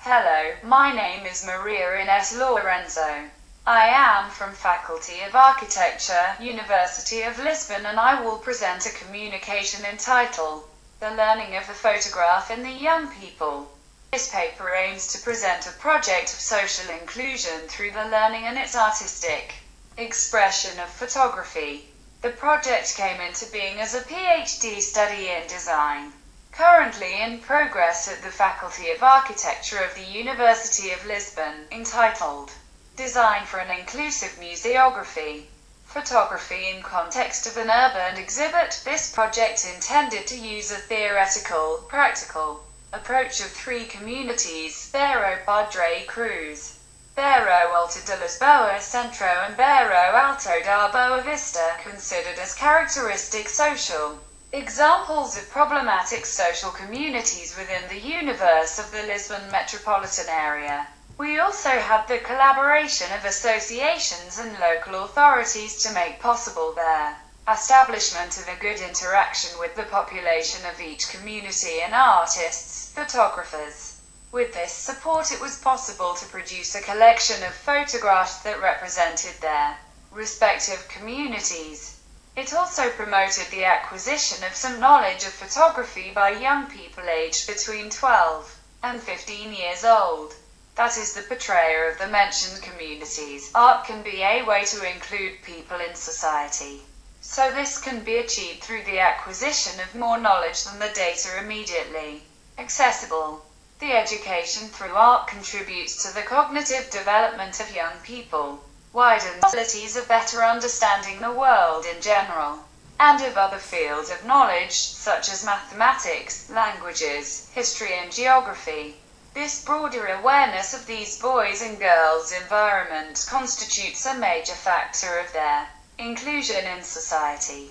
Hello, my name is Maria Inês Lourenço. I am from Faculty of Architecture, University of Lisbon, and I will present a communication entitled, The Learning of the Photograph in the Young People. This paper aims to present a project of social inclusion through the learning and its artistic expression of photography. The project came into being as a PhD study in design, currently in progress at the Faculty of Architecture of the University of Lisbon, entitled Design for an Inclusive Museography. Photography in context of an urban exhibit. This project intended to use a theoretical, practical approach of three communities: Bairro Padre Cruz, Bairro Alta de Lisboa Centro, and Bairro Alta da Boavista, considered as characteristic social examples of problematic social communities within the universe of the Lisbon metropolitan area. We also had the collaboration of associations and local authorities to make possible their establishment of a good interaction with the population of each community and artists, photographers. With this support, it was possible to produce a collection of photographs that represented their respective communities. It also promoted the acquisition of some knowledge of photography by young people aged between 12 and 15 years old. That is the portrayer of the mentioned communities. Art can be a way to include people in society. So this can be achieved through the acquisition of more knowledge than the data immediately accessible. The education through art contributes to the cognitive development of young people, widens abilities of better understanding the world in general, and of other fields of knowledge, such as mathematics, languages, history and geography. This broader awareness of these boys' and girls' environment constitutes a major factor of their inclusion in society.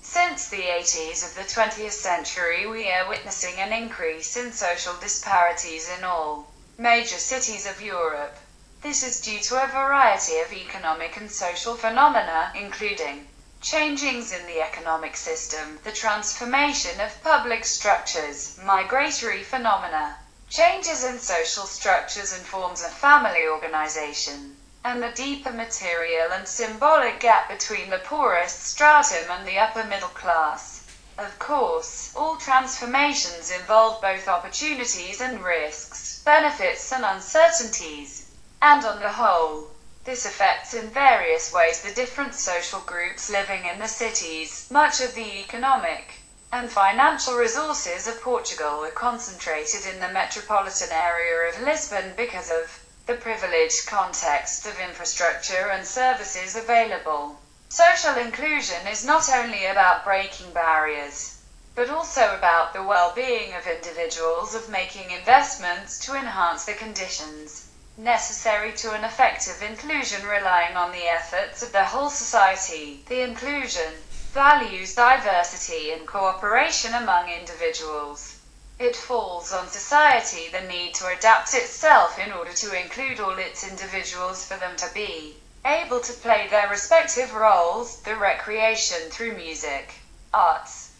Since the 80s of the 20th century, we are witnessing an increase in social disparities in all major cities of Europe. This is due to a variety of economic and social phenomena, including changings in the economic system, the transformation of public structures, migratory phenomena, changes in social structures and forms of family organization, and the deeper material and symbolic gap between the poorest stratum and the upper middle class. Of course, all transformations involve both opportunities and risks, benefits and uncertainties. And on the whole, this affects in various ways the different social groups living in the cities. Much of the economic and financial resources of Portugal are concentrated in the metropolitan area of Lisbon because of the privileged context of infrastructure and services available. Social inclusion is not only about breaking barriers, but also about the well-being of individuals, of making investments to enhance the conditions necessary to an effective inclusion, relying on the efforts of the whole society. The inclusion values diversity and cooperation among individuals. It falls on society the need to adapt itself in order to include all its individuals for them to be able to play their respective roles. The recreation through music, arts,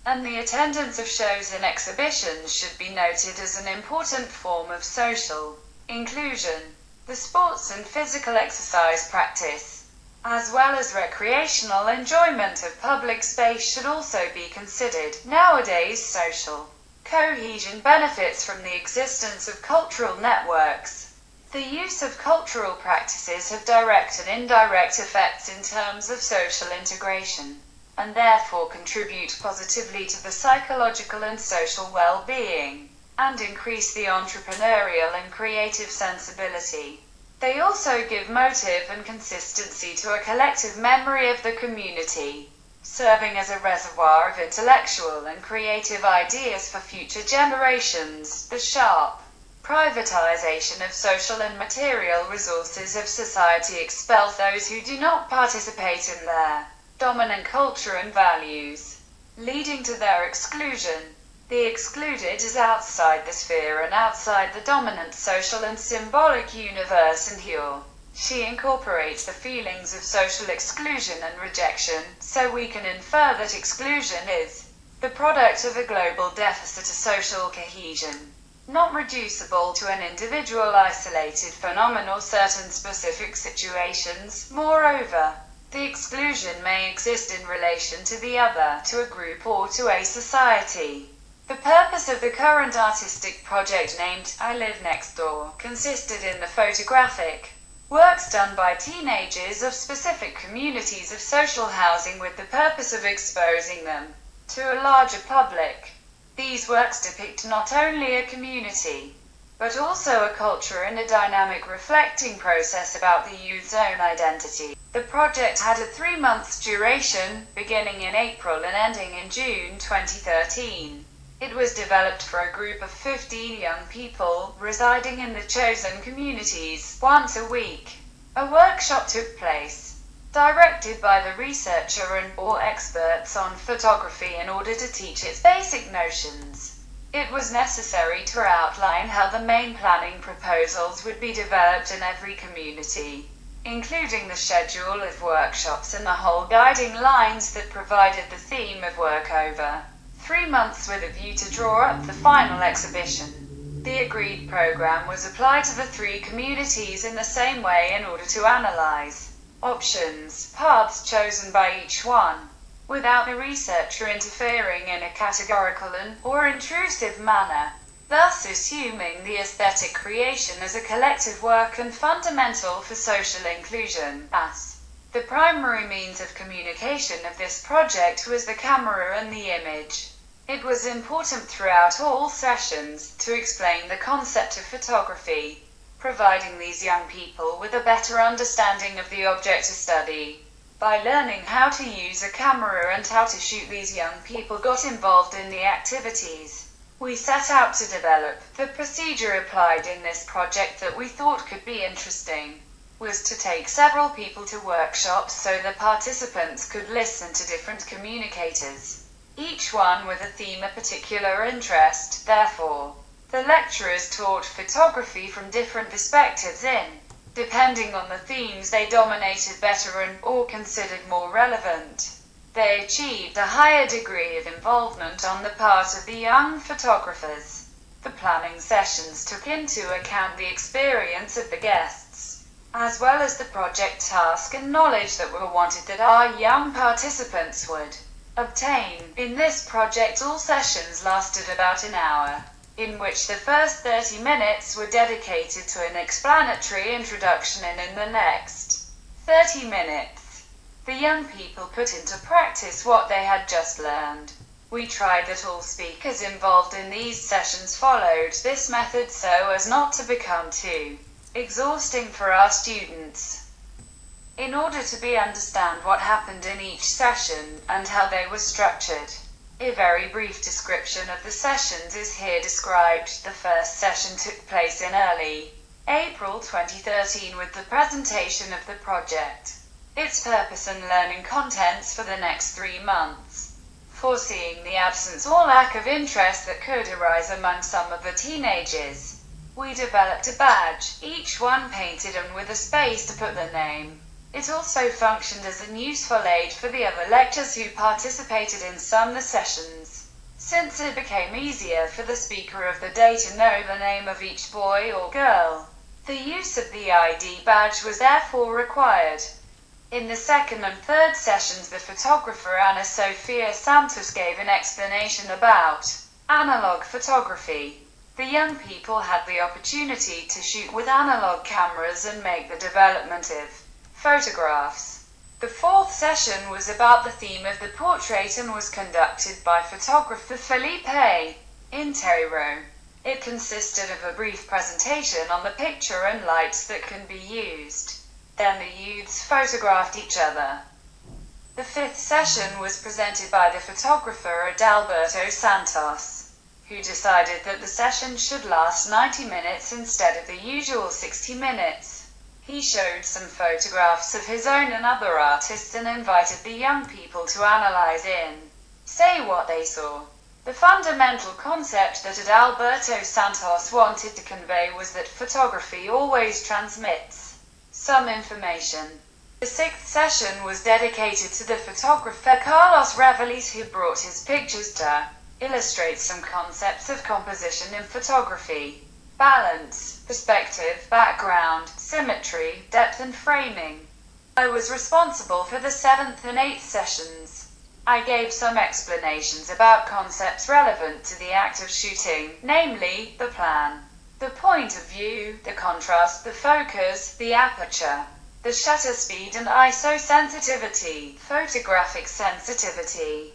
and the attendance of shows and exhibitions should be noted as an important form of social inclusion. The sports and physical exercise practice, as well as recreational enjoyment of public space, should also be considered. Nowadays, social cohesion benefits from the existence of cultural networks. The use of cultural practices have direct and indirect effects in terms of social integration, and therefore contribute positively to the psychological and social well-being, and increase the entrepreneurial and creative sensibility. They also give motive and consistency to a collective memory of the community, serving as a reservoir of intellectual and creative ideas for future generations. The sharp privatization of social and material resources of society expels those who do not participate in their dominant culture and values, leading to their exclusion. The excluded is outside the sphere and outside the dominant social and symbolic universe, and here she incorporates the feelings of social exclusion and rejection, so we can infer that exclusion is the product of a global deficit of social cohesion. not reducible to an individual isolated phenomenon or certain specific situations. Moreover, the exclusion may exist in relation to the other, to a group or to a society. The purpose of the current artistic project named I Live Next Door consisted in the photographic works done by teenagers of specific communities of social housing with the purpose of exposing them to a larger public. These works depict not only a community, but also a culture and a dynamic reflecting process about the youth's own identity. The project had a 3-month duration, beginning in April and ending in June 2013. It was developed for a group of 15 young people, residing in the chosen communities, once a week. A workshop took place, directed by the researcher and/or experts on photography in order to teach its basic notions. It was necessary to outline how the main planning proposals would be developed in every community, including the schedule of workshops and the whole guiding lines that provided the theme of work over 3 months with a view to draw up the final exhibition. The agreed program was applied to the 3 communities in the same way in order to analyze options, paths chosen by each one, without the researcher interfering in a categorical or intrusive manner, thus assuming the aesthetic creation as a collective work and fundamental for social inclusion. As the primary means of communication of this project was the camera and the image, it was important throughout all sessions to explain the concept of photography, providing these young people with a better understanding of the object to study. By learning how to use a camera and how to shoot, these young people got involved in the activities we set out to develop. The procedure applied in this project that we thought could be interesting was to take several people to workshops so the participants could listen to different communicators, each one with a theme of particular interest. Therefore, the lecturers taught photography from different perspectives depending on the themes they dominated better or considered more relevant. They achieved a higher degree of involvement on the part of the young photographers. The planning sessions took into account the experience of the guests, as well as the project task and knowledge that were wanted that our young participants would obtain. In this project, all sessions lasted about an hour, in which the first 30 minutes were dedicated to an explanatory introduction, and in the next 30 minutes, the young people put into practice what they had just learned. We tried that all speakers involved in these sessions followed this method so as not to become too exhausting for our students. In order to understand what happened in each session and how they were structured, a very brief description of the sessions is here described. The first session took place in early April 2013 with the presentation of the project, its purpose and learning contents for the next 3 months. Foreseeing the absence or lack of interest that could arise among some of the teenagers, we developed a badge, each one painted and with a space to put their name. It also functioned as an useful aid for the other lecturers who participated in some of the sessions, since it became easier for the speaker of the day to know the name of each boy or girl. The use of the ID badge was therefore required. In the second and third sessions, the photographer Ana Sofia Santos gave an explanation about analog photography. The young people had the opportunity to shoot with analog cameras and make the development of photographs. The fourth session was about the theme of the portrait and was conducted by photographer Felipe Intero. It consisted of a brief presentation on the picture and lights that can be used. Then the youths photographed each other. The fifth session was presented by the photographer Adalberto Santos, who decided that the session should last 90 minutes instead of the usual 60 minutes. He showed some photographs of his own and other artists and invited the young people to analyze say what they saw. The fundamental concept that Adalberto Santos wanted to convey was that photography always transmits some information. The sixth session was dedicated to the photographer Carlos Reveles, who brought his pictures to illustrates some concepts of composition in photography: balance, perspective, background, symmetry, depth and framing. I was responsible for the 7th and 8th sessions. I gave some explanations about concepts relevant to the act of shooting, namely, the plan, the point of view, the contrast, the focus, the aperture, the shutter speed and ISO sensitivity, photographic sensitivity.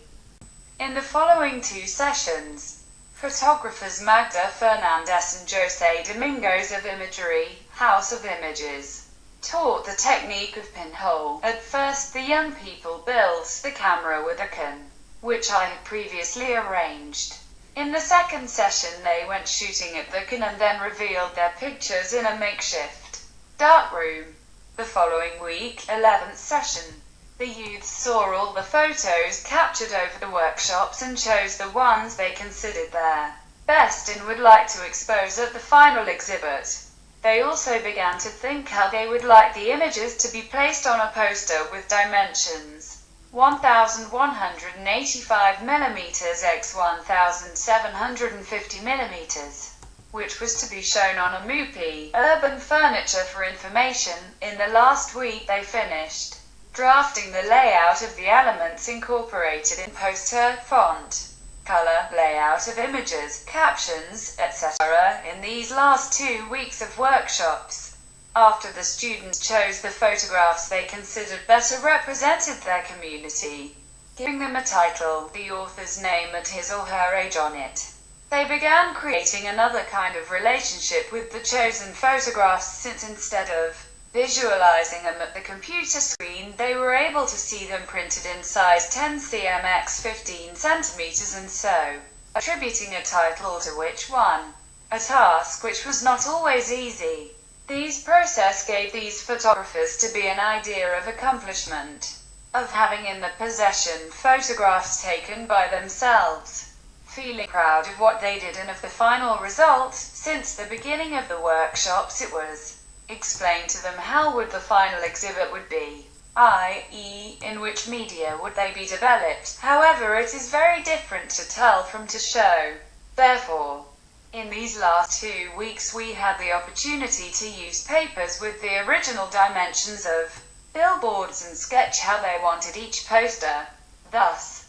In the following 2 sessions, photographers Magda Fernandez and Jose Domingos of Imagery, House of Images, taught the technique of pinhole. At first the young people built the camera with a can, which I had previously arranged. In the second session they went shooting at the can and then revealed their pictures in a makeshift darkroom. The following week, 11th session, the youths saw all the photos captured over the workshops and chose the ones they considered their best and would like to expose at the final exhibit. They also began to think how they would like the images to be placed on a poster with dimensions 1185 mm x 1750 mm, which was to be shown on a MUPI, urban furniture for information. In the last week they finished drafting the layout of the elements incorporated in poster, font, color, layout of images, captions, etc. in these last 2 weeks of workshops. After the students chose the photographs they considered better represented their community, giving them a title, the author's name and his or her age on it. They began creating another kind of relationship with the chosen photographs, since instead of visualizing them at the computer screen, they were able to see them printed in size 10 cm x 15 cm and so attributing a title to each one, a task which was not always easy. This process gave these photographers to be an idea of accomplishment, of having in the possession photographs taken by themselves, feeling proud of what they did and of the final result. Since the beginning of the workshops it was explained to them how would the final exhibit would be, i.e., in which media would they be developed. However, it is very different to tell from to show. Therefore, in these last 2 weeks we had the opportunity to use papers with the original dimensions of billboards and sketch how they wanted each poster. Thus,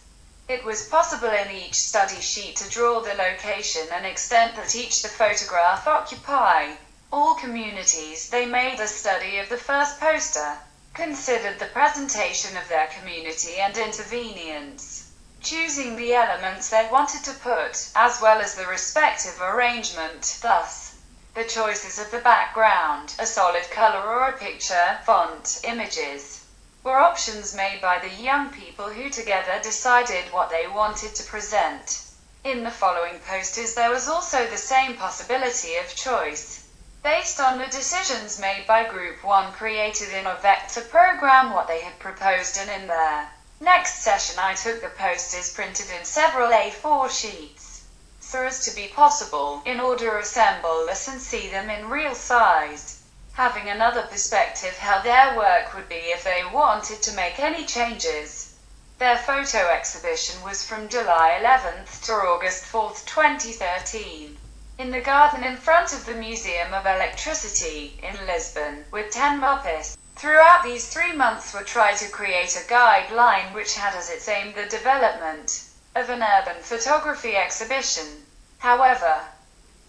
it was possible in each study sheet to draw the location and extent that each the photograph occupy. All communities, they made a study of the first poster, considered the presentation of their community and intervenience, choosing the elements they wanted to put, as well as the respective arrangement. Thus, the choices of the background, a solid color or a picture, font, images, were options made by the young people who together decided what they wanted to present. In the following posters there was also the same possibility of choice, based on the decisions made by Group 1 created in a vector program what they had proposed, and in their next session I took the posters printed in several A4 sheets, so as to be possible, in order to assemble this and see them in real size, having another perspective how their work would be if they wanted to make any changes. Their photo exhibition was from July 11th to August 4th, 2013. In the garden in front of the Museum of Electricity in Lisbon, with 10 artists. Throughout these 3 months we tried to create a guideline which had as its aim the development of an urban photography exhibition. However,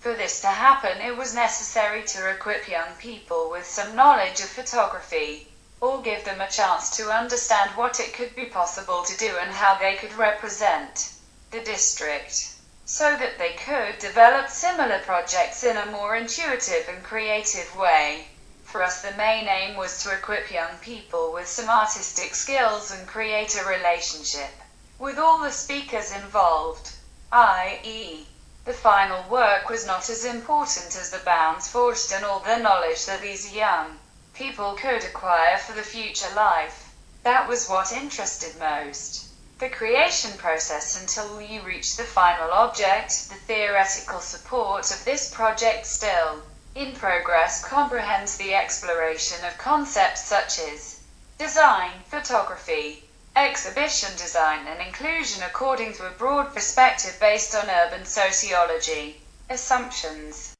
for this to happen it was necessary to equip young people with some knowledge of photography, or give them a chance to understand what it could be possible to do and how they could represent the district, so that they could develop similar projects in a more intuitive and creative way. For us the main aim was to equip young people with some artistic skills and create a relationship with all the speakers involved, i.e., the final work was not as important as the bounds forged and all the knowledge that these young people could acquire for the future life. That was what interested most. The creation process until you reach the final object. The theoretical support of this project, still in progress, comprehends the exploration of concepts such as design, photography, Exhibition design and inclusion according to a broad perspective based on urban sociology. Assumptions.